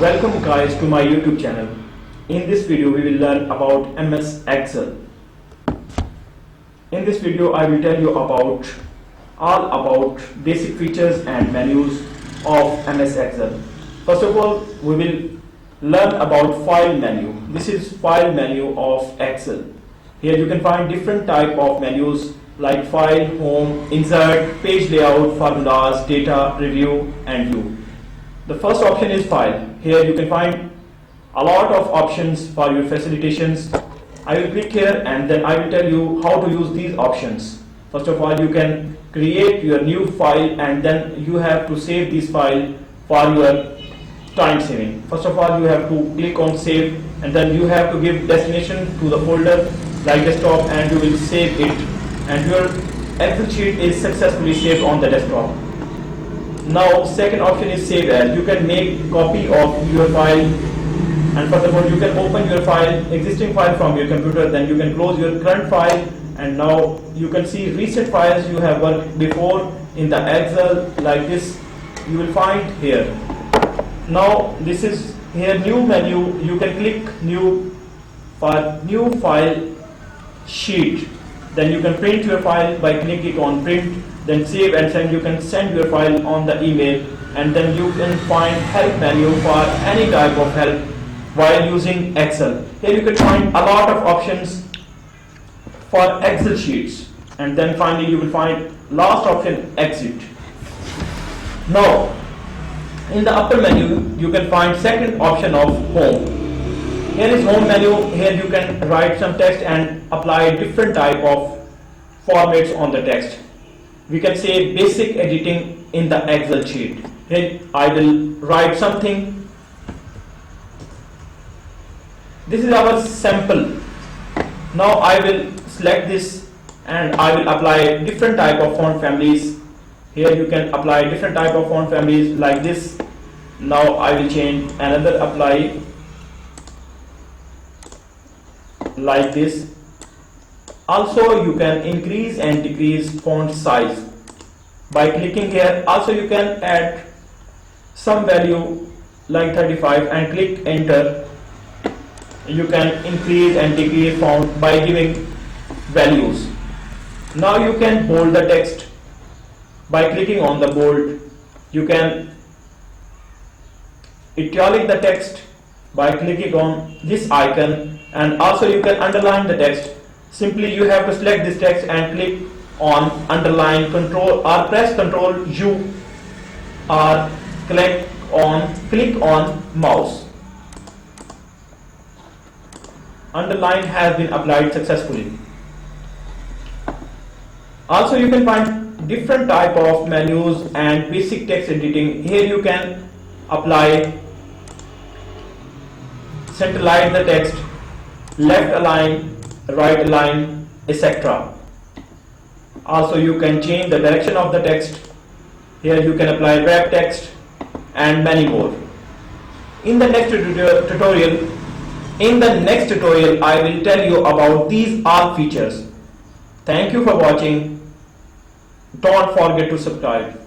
Welcome guys to my YouTube channel. In this video we will learn about MS Excel. In this video I will tell you about all about basic features and menus of MS Excel. First of all, we will learn about file menu. This is file menu of Excel. Here you can find different type of menus like file, home, insert, page layout, formulas, data, review and view. The first option is file. Here you can find a lot of options for your facilitations. I will click here and then I will tell you how to use these options. First of all, you can create your new file and then you have to save this file for your time saving. First of all, you have to click on save and then you have to give destination to the folder like desktop and you will save it, and your Excel sheet is successfully saved on the desktop. Now second option is save as. You can make copy of your file, and first of all you can open your file, existing file from your computer, then you can close your current file and now you can see recent files you have worked before in the Excel like this you will find here. Now this is here new menu, you can click new for new file sheet, then you can print your file by clicking on print, then save and send. You can send your file on the email and then you can find help menu for any type of help while using Excel. Here you can find a lot of options for Excel sheets, and then finally you will find last option exit. Now in the upper menu you can find second option of home. Here is home menu. Here you can write some text and apply different type of formats on the text. We can say basic editing in the Excel sheet. Here I will write something. This is our sample. Now I will select this and I will apply different type of font families. Here you can apply different type of font families like this. Now I will change another apply like this. Also you can increase and decrease font size by clicking here. Also you can add some value like 35 and click enter. You can increase and decrease font by giving values. Now you can bold the text by clicking on the bold. You can italic the text by clicking on this icon, and also you can underline the text. Simply you have to select this text and click on underline, control or press Ctrl U or click on mouse. Underline has been applied successfully. Also you can find different type of menus and basic text editing. Here you can apply center align the text, left align, right align, etc. Also you can change the direction of the text. Here you can apply wrap text and many more. In the next tutorial I will tell you about these all features. Thank you for watching. Don't forget to subscribe.